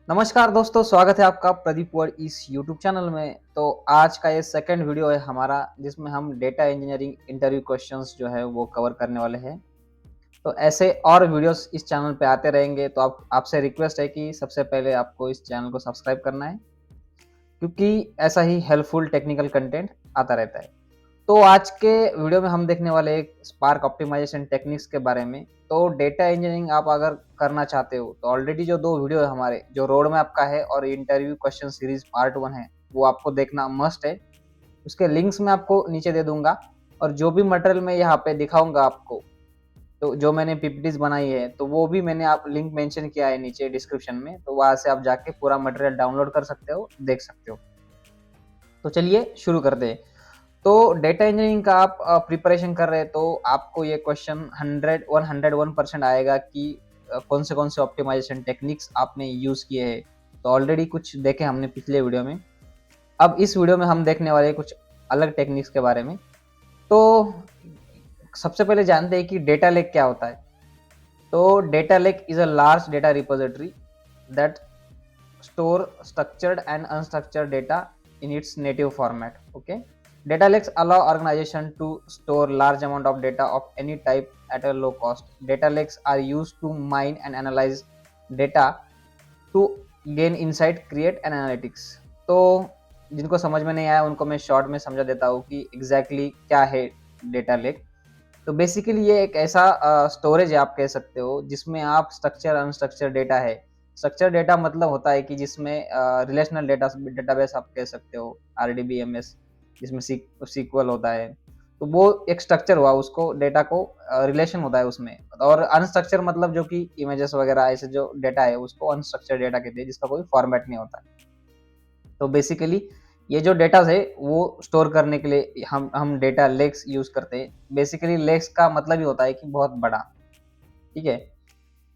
नमस्कार दोस्तों, स्वागत है आपका प्रदीप वर्ड इस यूट्यूब चैनल में। तो आज का ये सेकंड वीडियो है हमारा, जिसमें हम डेटा इंजीनियरिंग इंटरव्यू क्वेश्चंस जो है वो कवर करने वाले हैं। तो ऐसे और वीडियोस इस चैनल पे आते रहेंगे, तो आप आपसे रिक्वेस्ट है कि सबसे पहले आपको इस चैनल को सब्सक्राइब करना है, क्योंकि ऐसा ही हेल्पफुल टेक्निकल कंटेंट आता रहता है। तो आज के वीडियो में हम देखने वाले एक स्पार्क ऑप्टिमाइजेशन टेक्निक्स के बारे में। तो डेटा इंजीनियरिंग आप अगर करना चाहते हो तो ऑलरेडी जो 2 वीडियो है हमारे, जो रोड मैप का है और इंटरव्यू क्वेश्चन सीरीज पार्ट 1 है, वो आपको देखना मस्ट है। उसके लिंक्स मैं आपको नीचे दे दूँगा, और जो भी मटेरियल मैं यहाँ पे दिखाऊँगा आपको, तो जो मैंने पीपीटीज़ बनाई है, तो वो भी मैंने आप लिंक मेंशन किया है नीचे डिस्क्रिप्शन में, तो वहाँ से आप जाके पूरा मटेरियल डाउनलोड कर सकते हो, देख सकते हो। तो चलिए शुरू करते हैं। तो डेटा इंजीनियरिंग का आप प्रिपरेशन कर रहे हैं, तो आपको ये क्वेश्चन 101% आएगा कि कौन से ऑप्टिमाइजेशन टेक्निक्स आपने यूज़ किए हैं। तो ऑलरेडी कुछ देखे हमने पिछले वीडियो में। अब इस वीडियो में हम देखने वाले हैं कुछ अलग टेक्निक्स के बारे में। तो सबसे पहले जानते हैं कि डेटा लेक क्या होता है। तो data lake is a large data repository that store structured and unstructured data in its native format. Okay, data lakes allow organization to store large amount of data of any type at a low cost. Data lakes are used to mine and analyze data to gain insight, create and analytics. तो जिनको समझ में नहीं आया उनको मैं short में समझा देता हूँ कि एग्जैक्टली क्या है डेटा लेक। तो बेसिकली ये एक ऐसा स्टोरेज है, आप कह सकते हो, जिसमें आप स्ट्रक्चर अनस्ट्रक्चर डेटा है। स्ट्रक्चर डेटा मतलब होता है कि जिसमें रिलेशनल डेटाबेस आप कह सकते हो, आरडीबीएमएस, जिसमें सीक्वल होता है। तो वो एक स्ट्रक्चर हुआ, उसको डेटा को रिलेशन होता है उसमें। और अनस्ट्रक्चर मतलब जो कि इमेजेस वगैरह ऐसे जो डेटा है, उसको अनस्ट्रक्चर डेटा कहते हैं, जिसका कोई फॉर्मेट नहीं होता। तो बेसिकली ये जो डेटा है वो स्टोर करने के लिए हम डेटा लेक्स यूज करते हैं। बेसिकली लेक्स का मतलब ही होता है कि बहुत बड़ा, ठीक है।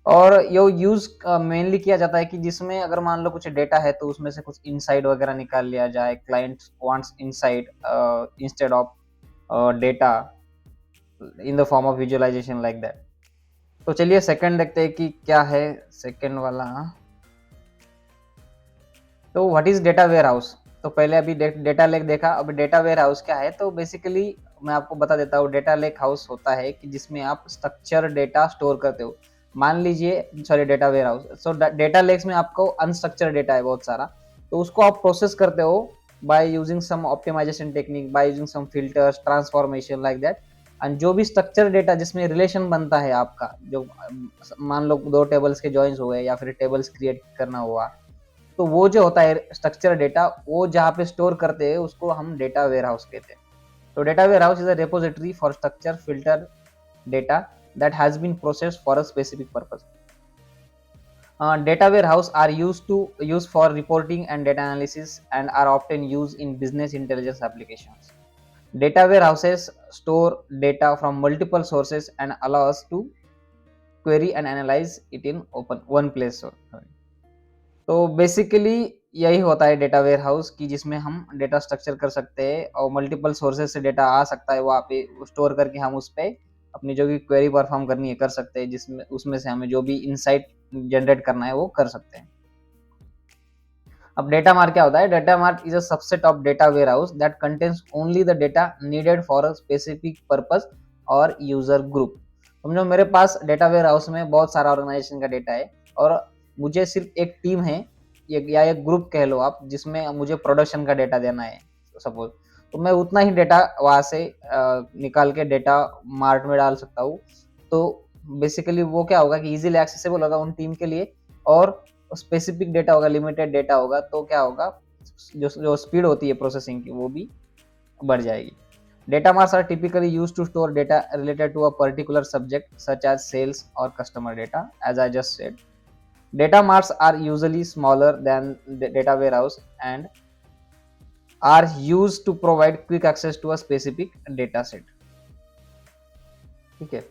और ये यूज मेनली किया जाता है कि जिसमें अगर मान लो कुछ डेटा है, तो उसमें से कुछ इनसाइट वगैरह निकाल लिया जाए। Client wants insight instead of data in the form of visualization like that. तो चलिए सेकंड देखते हैं कि क्या है सेकंड वाला। तो what is data warehouse. तो पहले अभी डेटा लेक देखा, अब डेटा वेयर हाउस क्या है। तो बेसिकली मैं आपको बता देता हूँ, डेटा लेक हाउस होता है कि जिसमें आप स्ट्रक्चर डेटा स्टोर करते हो। मान लीजिए, sorry, data warehouse. So data lakes में आपको अनस्ट्रक्चर डेटा है बहुत सारा, तो उसको आप प्रोसेस करते हो by using some optimization technique, by using some filters, transformation like that. And जो भी स्ट्रक्चर डेटा जिसमें रिलेशन बनता है आपका, जो मान लो 2 टेबल्स के जॉइंस हुए या फिर टेबल्स क्रिएट करना हुआ, तो वो जो होता है स्ट्रक्चर डेटा, वो जहाँ पे स्टोर करते हैं उसको हम डेटा वेयर हाउस कहते हैं। तो data warehouse is a repository for structure filter data that has been processed for a specific purpose. Data warehouse are used for reporting and data analysis and are often used in business intelligence applications. Data warehouses store data from multiple sources and allow us to query and analyze it in open one place. तो basically यही होता है data ware house, की जिसमें हम data structure कर सकते हैं और मल्टीपल सोर्सेज से डेटा आ सकता है वहाँ पे स्टोर करके हम उस पे अपनी जो भी क्वेरी परफॉर्म करनी है कर सकते हैं, जिसमें उसमें से हमें जो भी इंसाइट जनरेट करना है वो कर सकते हैं। अब डेटा मार्ट क्या होता है। Data mart is a subset of data warehouse that contains only the data needed for a specific purpose और यूजर ग्रुप। समझो मेरे पास डेटा वेयर हाउस में बहुत सारा ऑर्गेनाइजेशन का डेटा है, और मुझे सिर्फ एक टीम है या एक ग्रुप कह लो आप, जिसमें मुझे प्रोडक्शन का डेटा देना है सपोज। तो मैं उतना ही डेटा वहाँ से निकाल के डेटा मार्ट में डाल सकता हूँ। तो बेसिकली वो क्या होगा कि इजीली एक्सेसिबल होगा उन टीम के लिए, और स्पेसिफिक डेटा होगा, लिमिटेड डेटा होगा, तो क्या होगा, जो स्पीड होती है प्रोसेसिंग की वो भी बढ़ जाएगी। Data marts are typically used to store data related to a particular subject such as sales और customer data, as I just said. Data marts are usually smaller than the data warehouse and are used to provide quick access to a specific data set. ठीक है,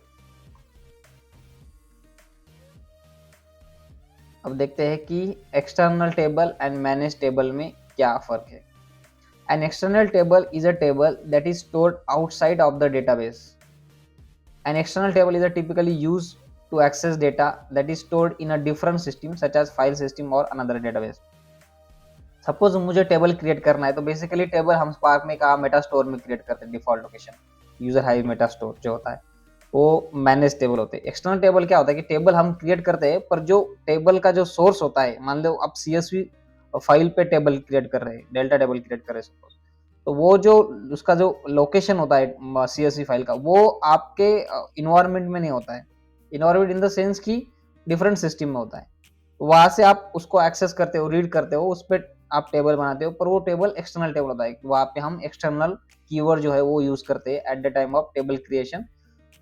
अब देखते हैं कि external table and manage table में क्या फर्क है। An external table is a table that is stored outside of the database. An external table is a typically used to access data that is stored in a different system such as file system or another database. Suppose मुझे table create करना है, तो basically table हम spark में कहा Meta store में create करते हैं, default location user hive Meta store जो होता है वो मैनेज टेबल होते हैं। एक्सटर्नल टेबल क्या होता है कि टेबल हम क्रिएट करते हैं, पर जो टेबल का जो सोर्स होता है, मान लो आप CSV फाइल पे टेबल क्रिएट कर रहे हैं, डेल्टा टेबल क्रिएट कर रहे हैं सपोज, तो वो जो उसका जो लोकेशन होता है CSV फाइल का, वो आपके इन्वायरमेंट में नहीं होता है। इन्वायरमेंट इन द सेंस की डिफरेंट सिस्टम में होता है, वहां से आप उसको एक्सेस करते हो, रीड करते हो, उस पर आप टेबल बनाते हो, पर वो टेबल एक्सटर्नल टेबल होता है। वहां पे हम एक्सटर्नल कीवर्ड जो है वो यूज करते हैं at the time of table creation.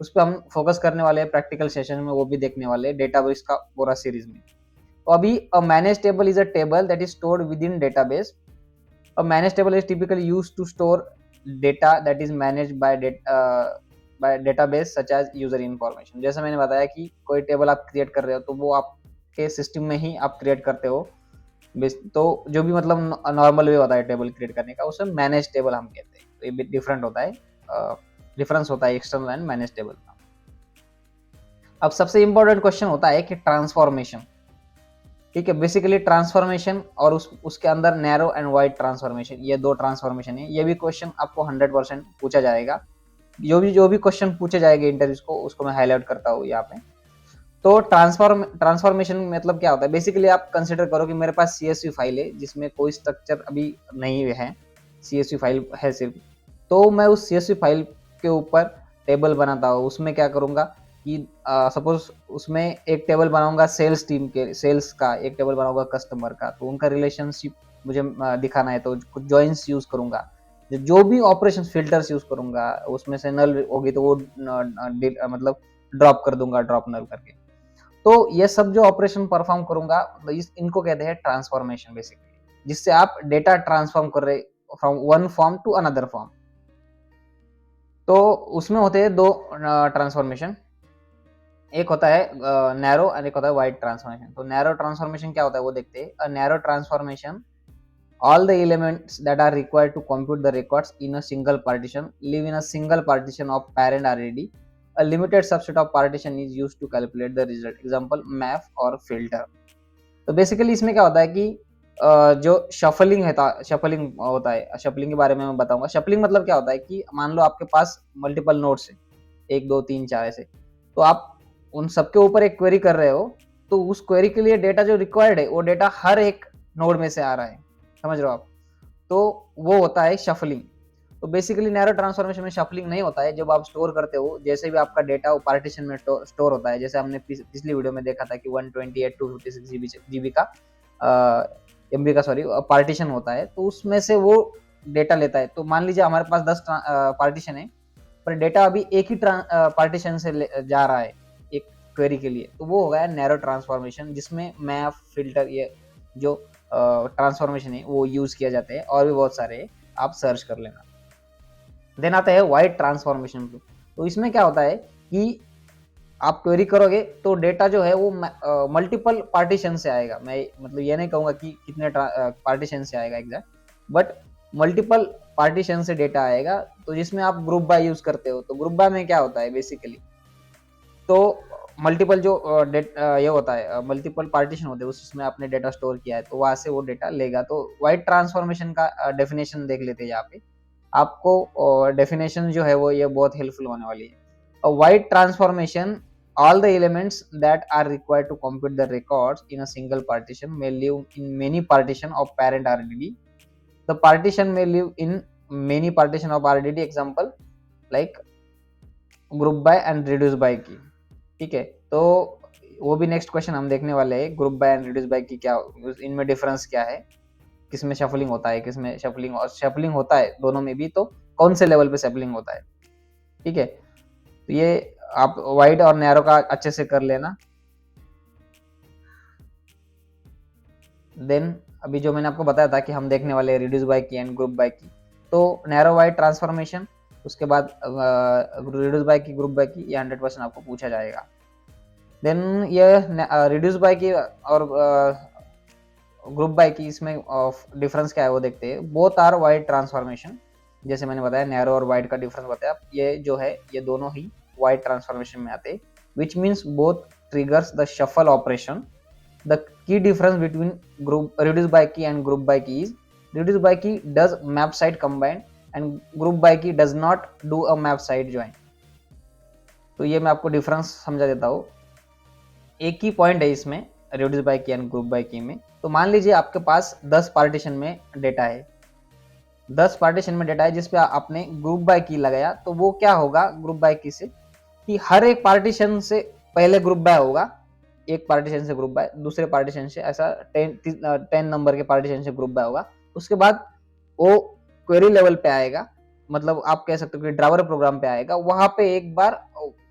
उस पर हम फोकस करने वाले हैं प्रैक्टिकल सेशन में, वो भी देखने वाले हैं डेटाबेस का पूरा सीरीज में। तो अभी a manage table is a table that is stored within database. A manage table is typically used to store data that is managed by database such as user information. जैसे मैंने बताया कि कोई table आप create कर रहे हो, तो वो आपके सिस्टम में ही आप क्रिएट करते हो, तो जो भी मतलब नॉर्मल वे होता है टेबल क्रिएट करने का, उसे मैनेज टेबल हम कहते हैं। तो ये डिफरेंट होता है, डिफरेंस होता है एक्सटर्नल एंड मैनेज टेबल का। अब सबसे इंपॉर्टेंट क्वेश्चन होता है कि ट्रांसफॉर्मेशन, ठीक है। बेसिकली ट्रांसफॉर्मेशन और उसके अंदर नैरो एंड वाइड ट्रांसफॉर्मेशन, ये दो ट्रांसफॉर्मेशन है। ये भी क्वेश्चन आपको 100% पूछा जाएगा। जो भी क्वेश्चन पूछे जाएंगे इंटरव्यूज को, उसको मैं हाईलाइट करता हूँ यहाँ पे। तो ट्रांसफॉर्मेशन मतलब क्या होता है? बेसिकली आप कंसिडर करो कि मेरे पास CSV फाइल है जिसमें कोई स्ट्रक्चर अभी नहीं है, CSV फाइल है सिर्फ। तो मैं उस CSV फाइल के ऊपर टेबल बनाता हूँ। उसमें क्या करूंगा कि सपोज उसमें एक टेबल बनाऊंगा सेल्स टीम के, सेल्स का एक टेबल बनाऊंगा कस्टमर का, तो उनका रिलेशनशिप मुझे दिखाना है, तो कुछ जॉइंस यूज करूंगा, जो भी ऑपरेशन फिल्टर्स यूज करूंगा, उसमें से नल होगी तो वो मतलब ड्रॉप कर दूंगा, ड्रॉप नल करके। तो ये सब जो ऑपरेशन परफॉर्म करूंगा, इनको कहते हैं ट्रांसफॉर्मेशन बेसिकली, जिससे आप डेटा ट्रांसफॉर्म कर रहे from one form to another form. तो उसमें होते हैं दो ट्रांसफॉर्मेशन, एक होता है नैरो और एक होता है वाइड ट्रांसफॉर्मेशन। तो नैरो ट्रांसफॉर्मेशन क्या होता है वो देखते हैं। A narrow transformation, all the elements that are required to compute the records in a single partition live in a single partition of parent already. A limited subset of partition is used to calculate the result, example map और filter। तो basically इसमें क्या होता है कि जो shuffling होता है, शफलिंग के बारे में मैं बताऊंगा। शफलिंग मतलब क्या होता है कि मान लो आपके पास मल्टीपल नोड्स है, 1 2 3 4 ऐसे, तो आप उन सबके ऊपर एक क्वेरी कर रहे हो, तो उस क्वेरी के लिए डेटा जो रिक्वायर्ड है वो डेटा हर एक नोड में से आ रहा है, समझ रहे हो आप? तो वो होता है शफलिंग। तो बेसिकली नैरो ट्रांसफॉर्मेशन में शफलिंग नहीं होता है। जब आप स्टोर करते हो, जैसे भी आपका डेटा वो पार्टीशन में स्टोर होता है, जैसे हमने पिछली वीडियो में देखा था कि 128 256 जीबी का MB का सॉरी पार्टीशन होता है, तो उसमें से वो डेटा लेता है। तो मान लीजिए हमारे पास 10 पार्टीशन है, पर डेटा अभी एक ही पार्टीशन से जा रहा है एक क्वेरी के लिए, तो वो हो गया नैरो ट्रांसफॉर्मेशन, जिसमें मैप फिल्टर ये जो ट्रांसफॉर्मेशन है वो यूज किया जाता है, और भी बहुत सारे आप सर्च कर लेना। देन आता है वाइड ट्रांसफॉर्मेशन। तो इसमें क्या होता है कि आप क्वेरी करोगे तो डेटा जो है वो मल्टीपल पार्टीशन से आएगा। मैं मतलब ये नहीं कहूंगा कि कितने पार्टीशन से आएगा एग्जैक्ट, बट मल्टीपल पार्टीशन से डेटा आएगा। तो जिसमें आप ग्रुप बाय यूज करते हो, तो ग्रुप बाय में क्या होता है बेसिकली, तो मल्टीपल जो ये होता है मल्टीपल पार्टीशन होते हैं, उसमें आपने डेटा स्टोर किया है, तो वहां से वो डेटा लेगा। तो वाइड ट्रांसफॉर्मेशन का डेफिनेशन देख लेते हैं यहाँ पे। आपको डेफिनेशन जो है वो ये बहुत हेल्पफुल होने वाली है। A wide transformation, all the elements that are required to compute the records in a single partition may live in many partition of parent RDD. The partition may live in many partition of RDD, example like group by and reduce by की, ठीक है। तो वो भी next question हम देखने वाले हैं, group by and reduce by की क्या, इनमें डिफरेंस क्या है, किसमें शफलिंग होता है, किसमें शफलिंग और शफलिंग होता है दोनों में भी, तो कौन से लेवल पे शफलिंग होता है, ठीक है। तो ये आप वाइड और नैरो का अच्छे से कर लेना। देन अभी जो मैंने आपको बताया था कि हम देखने वाले रिड्यूस बाय की एंड ग्रुप बाय की, तो नैरो वाइड ट्रांसफॉर्मेशन, उसके बाद रिड्यूस बाय की, ग्रुप बाय की, ये 100% आपको पूछा जाएगा। देन ये रिड्यूस बाय की और ग्रुप बाय की, इसमें डिफरेंस क्या है वो देखते हैं। बोथ आर वाइड ट्रांसफॉर्मेशन, जैसे मैंने बताया नैरो और वाइड का डिफरेंस बताया, ये जो है ये दोनों ही वाइड ट्रांसफॉर्मेशन में आते हैं, which means both triggers the shuffle operation. The key difference between group reduce by key and group by key is reduce by key does map side combine and group by key does not do a map side join. तो ये मैं आपको difference समझा देता हूँ। एक ही point है इसमें रिड्यूस बाय की एंड ग्रुप बाय की में। तो मान लीजिए आपके पास 10 पार्टीशन में डेटा है, 10 पार्टीशन में डेटा है जिस पे आपने ग्रुप बाय की लगाया, तो वो क्या होगा ग्रुप बाय की से कि हर एक पार्टीशन से पहले ग्रुप बाय होगा, एक पार्टीशन से ग्रुप बाय, दूसरे पार्टीशन से ऐसा 10 नंबर के पार्टीशन से ग्रुप बाय होगा। उसके बाद वो क्वेरी लेवल पे आएगा, मतलब आप कह सकते हो कि ड्राइवर प्रोग्राम पे आएगा, वहां पे एक बार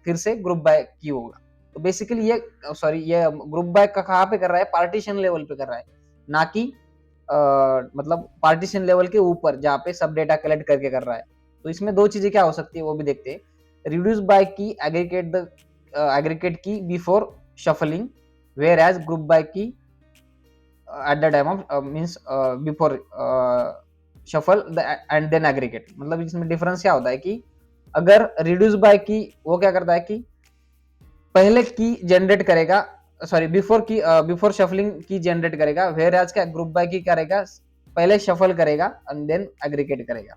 फिर से ग्रुप बाय की होगा। तो बेसिकली ये ग्रुप बाय का कहाँ पे कर रहा है, पार्टीशन लेवल पे कर रहा है, ना कि मतलब पार्टीशन लेवल के ऊपर जहाँ पे सब डेटा कलेक्ट करके कर रहा है। तो इसमें दो चीजें क्या हो सकती है वो भी देखते हैं। रिड्यूस बाय की एग्रीगेट की before shuffling, whereas group by key at the time of means before shuffle and then aggregate। मतलब इसमें डिफरेंस क्या होता है कि अगर reduce by key वो क्या करता है कि पहले की जनरेट करेगा, sorry before shuffling key generate करेगा, whereas क्या ग्रुप बाय की करेगा पहले शफल करेगा एंड देन एग्रीगेट करेगा।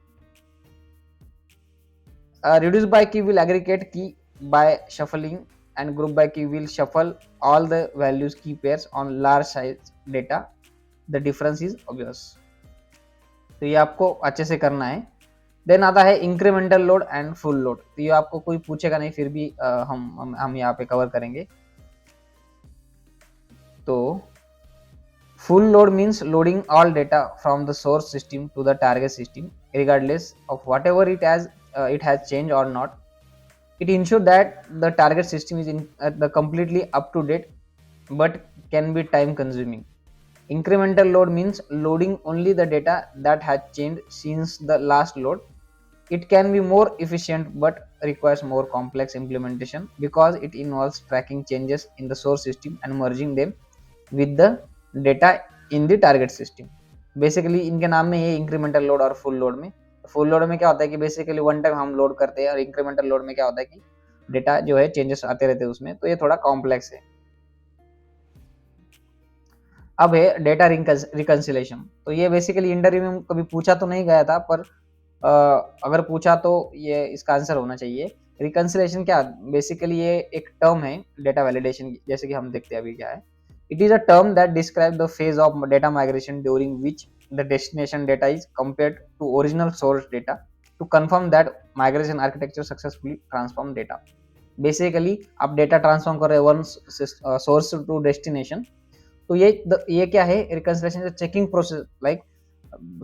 Reduce by key will aggregate key by shuffling and group by key will shuffle all the values key pairs on large size data. The difference is obvious। तो ये आपको अच्छे से करना है। Then आता है incremental load and full load. तो ये आपको कोई पूछेगा नहीं, फिर भी हम यहाँ पे कवर करेंगे। तो full load means loading all data from the source system to the target system regardless of whatever it has changed or not. It ensures that the target system is completely up to date but can be time consuming. Incremental load means loading only the data that has changed since the last load. It can be more efficient but requires more complex implementation because it involves tracking changes in the source system and merging them with the data in the target system. Basically इनके नाम में ये incremental load और full load में, full load में क्या होता है कि बेसिकली वन टाइम हम लोड करते हैं, और इंक्रीमेंटल लोड में क्या होता है कि डेटा जो है चेंजेस आते रहते हैं उसमें, तो ये थोड़ा कॉम्प्लेक्स है। अब है डेटा रिकंसिलेशन। तो ये बेसिकली इंटरव्यू में कभी पूछा तो नहीं गया था, पर अगर पूछा तो ये इसका आंसर होना चाहिए। रिकंसिलेशन क्या, बेसिकली ये एक टर्म है डेटा वैलिडेशन की, जैसे कि हम देखते हैं अभी क्या है। It is a term that describes the phase of data migration during which the destination data is compared to original source data to confirm that migration architecture successfully transform data। Basically आप data transform कर रहे हो one source to destination, तो ये क्या है, reconciliation checking process, like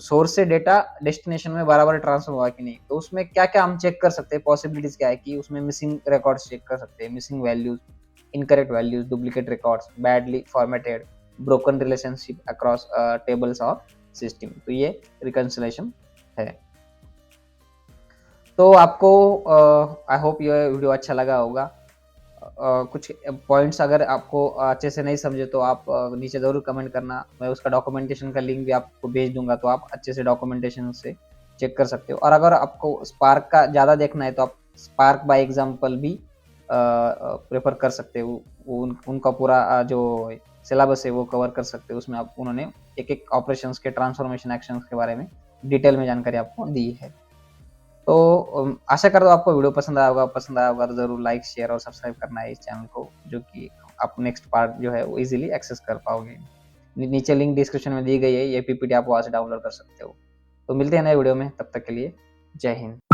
source से data destination में बराबर ट्रांसफर हुआ कि नहीं। तो उसमें क्या क्या हम चेक कर सकते हैं, पॉसिबिलिटीज क्या है कि उसमें मिसिंग रिकॉर्ड्स चेक कर सकते हैं, missing values, incorrect values, duplicate records, badly formatted, broken relationship across tables or system। तो ये reconciliation है। तो आपको आई होप ये वीडियो अच्छा लगा होगा। कुछ पॉइंट्स अगर आपको अच्छे से नहीं समझे तो आप नीचे ज़रूर कमेंट करना, मैं उसका डॉक्यूमेंटेशन का लिंक भी आपको भेज दूंगा, तो आप अच्छे से डॉक्यूमेंटेशन से चेक कर सकते हो। और अगर आपको स्पार्क का ज़्यादा देखना है तो आप स्पार्क बाय एग्जाम्पल भी प्रेफर कर सकते हो। उनका पूरा जो सिलेबस है वो कवर कर सकते हो, उसमें आप उन्होंने एक एक ऑपरेशंस के ट्रांसफॉर्मेशन एक्शंस के बारे में डिटेल में जानकारी आपको दी है। तो आशा करता हूँ आपको वीडियो पसंद आया होगा तो ज़रूर लाइक शेयर और सब्सक्राइब करना है इस चैनल को, जो कि आप नेक्स्ट पार्ट जो है वो इजीली एक्सेस कर पाओगे। नीचे लिंक डिस्क्रिप्शन में दी गई है, ये पीपीटी आप वहाँ से डाउनलोड कर सकते हो। तो मिलते हैं नए वीडियो में, तब तक के लिए जय हिंद।